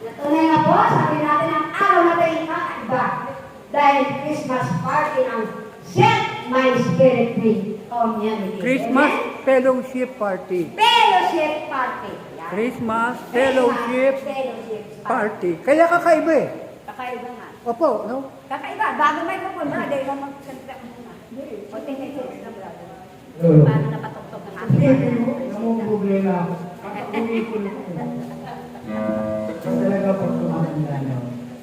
Natunay nga po, sabi natin ang araw na tayo kakaiba. Dahil Christmas party ng Set My Spirit Free Community. Christmas Fellowship Party. Fellowship Party. Yan. Christmas Fellowship Party. Kaya kakaiba eh. Kakaiba nga. Opo, no? Kakaiba. Bago may pupunta, dahil lang magsalita mo muna. O, tingnan na, brother. Oo. Paano napatuktok ng ating Hindi mo, namumblema ako. Uwi-uwi ko. Talaga pag tumatanda na.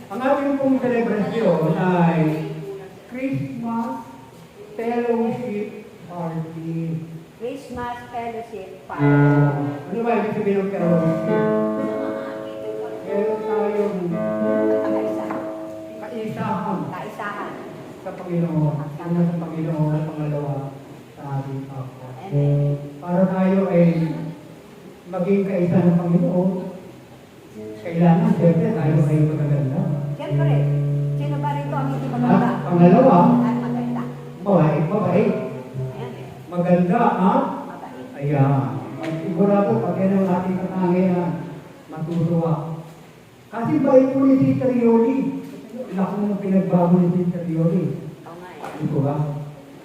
Ang ating pong celebration ay Christmas Fellowship Party. Christmas Fellowship Party. Ano ba ibig sabihin ng fellowship? Meron tayong Kaisahan. kaisahan Kaisahan. sa Panginoon. Una sa Panginoon, pangalawa sa ating kapwa. Para tayo ay maging kaisa ng Panginoon, kailangan siyempre tayo ay magaganda. Siyempre, sino ba rito ang hindi At maganda? pangalawa, At maganda. mabait. Ayan. Maganda, ha? Mabait. Ayan. At sigurado, pag yan ang ating katangian, matutuwa. Kasi bait mo ni Tita Rioli. Laki mo pinagbago ni Tita Rioli. Oo nga eh. Ito ba?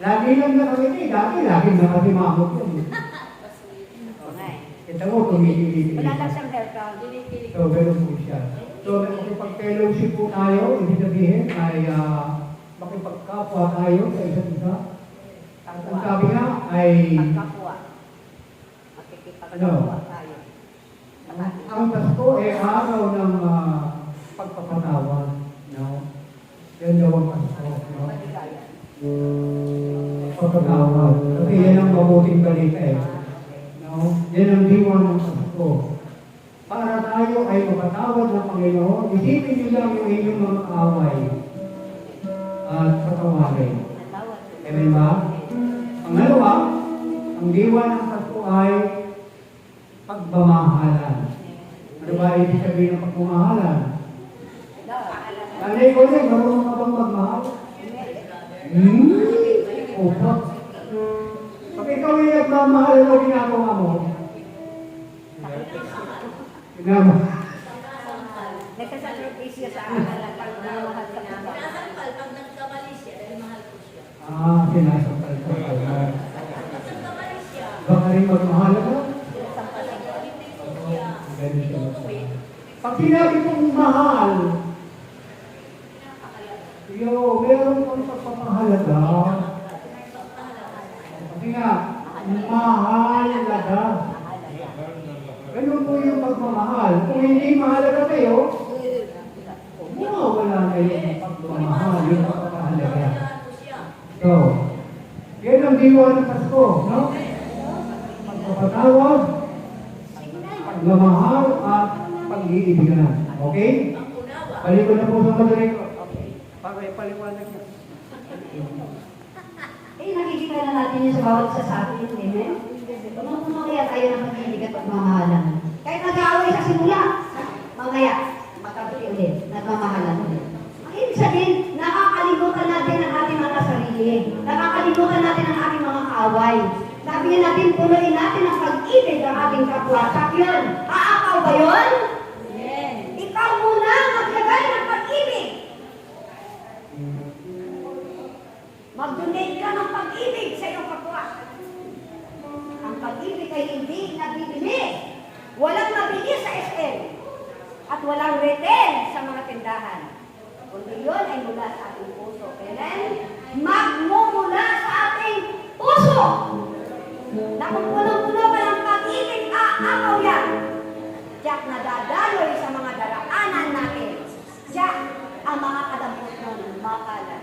Lagi lang nakakita, dati lagi nakatimamot yan. Oo nga eh. Kita mo, tumitigil. Wala lang siyang haircut. So, ganun po siya. So, makipag-fellowship po tayo, ibig sabihin ay makipagkapwa tayo sa isa't isa. At ang sabi nga ay Pagkapwa. Makikipagkapwa tayo. ang Pasko ay araw ng pagpapatawad. No? Yan daw ang Pasko. No? Maligaya. Pagpapatawad. Kasi yan ang mabuting balita eh. No? Yan ang diwa ng Pasko. Para tayo ay mapatawad ng Panginoon, isipin niyo lang yung inyong mga kaaway at patawarin. Natawad. Amen ba? Pangalawa, ang diwa ng Pasko ay pagmamahalan. Ano ba ibig sabihin ng pagmamahalan? Nanay ko rin, marunong ka bang magmahal? Opo. Pag ikaw ay nagmamahal, ano ginagawa mo? Ginagawa. Nagkasakripisyo sa akin pagmamahal sa mga. Sinasakal pag nagkamali siya dahil mahal ko siya. Sinasakal ka pala. Nagkamali siya. Baka rin magmahal ka? Sinasampal ang Ganun siya. Pag sinabi kong mahal, meron kang pagpapahalaga. Kasi nga, mahalaga. Ganun po yung pagmamahal. Kung hindi mahalaga kayo, wala na yung pagmamahal, yung pagpapahalaga. So, yan ang diwa ng Pasko, no? Pagpapatawad, pagmamahal, at pag-iibigan. Okay? Balik ko na po sa moderator. Para ipaliwanag niya. nakikita na natin yun sa bawat isa sa atin. Amen? Puno kaya tayo ng pag-ibig at pagmamahalan. Kahit nag-aaway sa simula, mamaya, magkabuti ulit, nagmamahalan ulit. Ang ibig sabihin, nakakalimutan natin ang ating mga sarili. Nakakalimutan natin ang ating mga kaaway. Sabi niya natin, punuin natin ang pag-ibig ng ating kapwa. Sabi yun, aakaw ba yun? Yes. Ikaw muna maglagay ng pag-ibig. Mag-donate ka ng pag-ibig sa iyong kapwa. Ang pag-ibig ay hindi nabibili. Walang mabili sa SM. At walang retail sa mga tindahan. Kundi yun ay mula sa ating puso. Amen? Magmumula sa ating puso. Na kung puno-puno ka ng pag-ibig, aakaw yan. Diyak nadadaloy sa mga daraanan natin. Diyak ang mga kadampot ng makalat.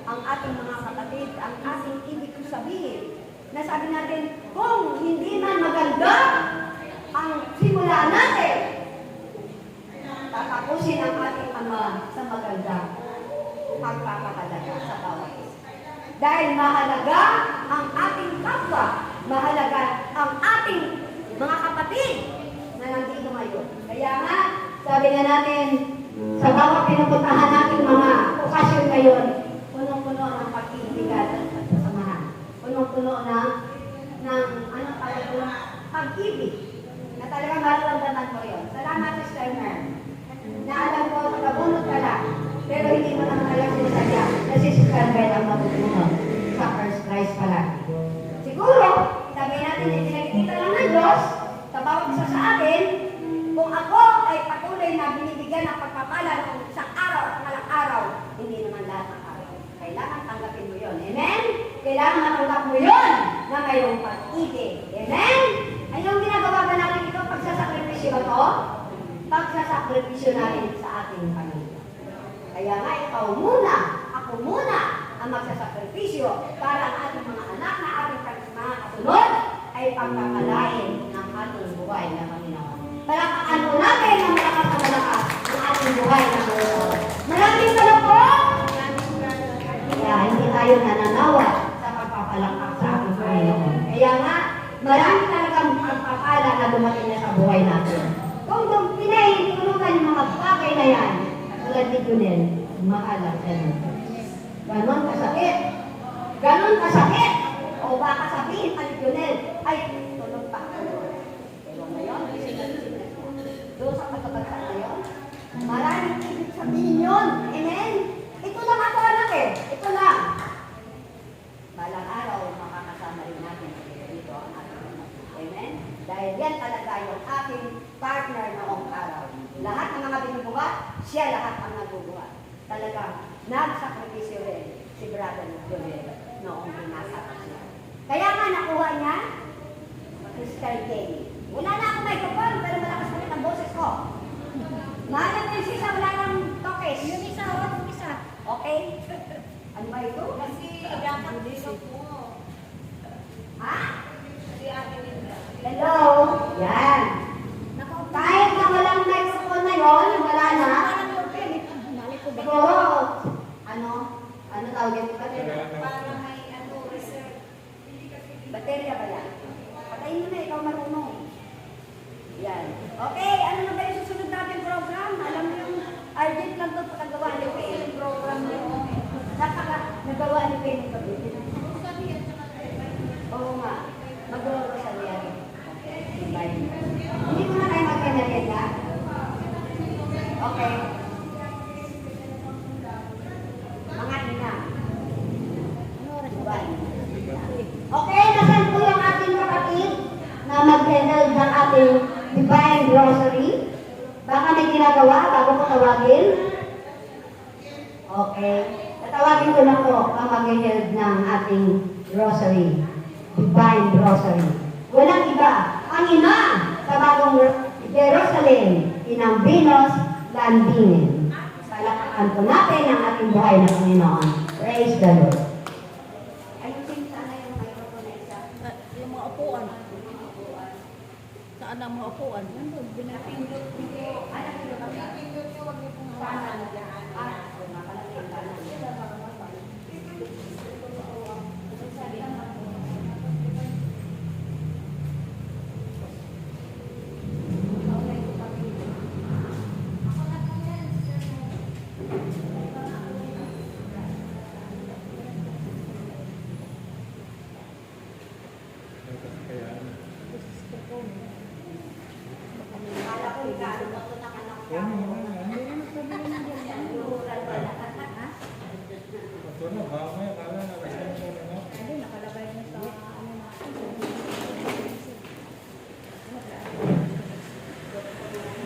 Ang ating mga kapatid, ang ating ibig sabihin, na sabi natin, kung hindi man maganda ang simula natin, tatapusin ang ating Ama sa maganda pagpapahalaga sa bawat isa. Dahil mahalaga ang ating kapwa, mahalaga ang ating mga kapatid na nandito ngayon. Kaya nga, sabi nga natin, sa bawat pinupuntahan natin mga okasyon ngayon, punong-puno ng pag-ibigan at kasamahan. Punong-puno ng ano tawag ko, pag-ibig na talagang mararamdaman mo yan. sa bawat isa sa atin, kung ako ay patuloy na binibigyan ng pagpapala ng isang araw at ngalang araw, hindi naman lahat ng araw. Kailangan tanggapin mo yun. Amen? Kailangan matanggap mo yun na mayroong pag-ibig. Amen? Ay yung ginagawa ba natin ito, pagsasakripisyo ba ito? Pagsasakripisyo natin sa ating pamilya. Kaya nga, ikaw muna, ako muna, ang magsasakripisyo para ang ating mga anak na ating mga kasunod ay pagkakalain ng ating buhay na Panginoon. Palakpakan po natin ang malakas na malakas ng ating buhay na Panginoon. Maraming salamat po! Kaya hindi tayo nananawa sa pagpapalakpak sa ating Panginoon. Kaya nga, marami talagang pagpapala na dumating na sa buhay natin. Kung pinahintulutan yung mga bagay na yan, tulad ni Junel, mahalang ganun. Ganon kasakit. Ganon kasakit. O baka sabihin pa ni Junel, ay, tulog pa ako. Pero ngayon, doon sa pagkabagsa ngayon, maraming ibig sabihin yun. Amen? Ito lang ako anak eh. Ito lang. Balang araw, makakasama rin natin dito ang ating anak. Amen? Dahil yan talaga yung aking partner noong araw. Lahat ng mga binubuhat, siya lahat ang nagbubuhat. Talagang nagsakripisyo rin si Brother Joel noong binasa siya. Kaya nga nakuha niya, Crystal Kenny. Wala na akong microphone, pero malakas pa rin ang boses ko. Mahal na prinsesa, wala nang tokes. Yung isa, yung isa. Okay? Ano ba ito? Kasi dapat dito po. Ha? Si Ate Linda. Hello? Yan. Kahit na walang microphone na yun, wala na. Siguro, ano tawag yung baterya? Para may reserve. Baterya ba yan? Patayin mo na, ikaw marunong. Yan. Okay, ano na ba yung susunod natin program? Alam mo yung urgent lang ito pagkagawa ni Payne program na yun. Nagawa ni Payne ito. Oo nga. Mag-oro sa niya. Okay. Hindi mo na kayo magkanariya? Okay. Mga ina. Ano oras ba? Okay, nasan po yung ating kapatid na mag-handle ng ating Divine Grocery? Baka may ginagawa bago ko tawagin? Okay. Tatawagin ko na po ang mag-handle ng ating grocery. Divine Grocery. Walang iba. Ang ina sa bagong Jerusalem, Inang Venus Landingen. Palakpakan po natin ang ating buhay na Panginoon. Praise the Lord. Ayusin sana yung microphone na isa. Yung mga upuan. Saan ang mga upuan? Pinapindot ko. Anak ko ba? Pinapindot ko. Huwag niyo pong hawakan na dyan. Makalagay ka na. Kala ko, ikaw, ito na anak ko.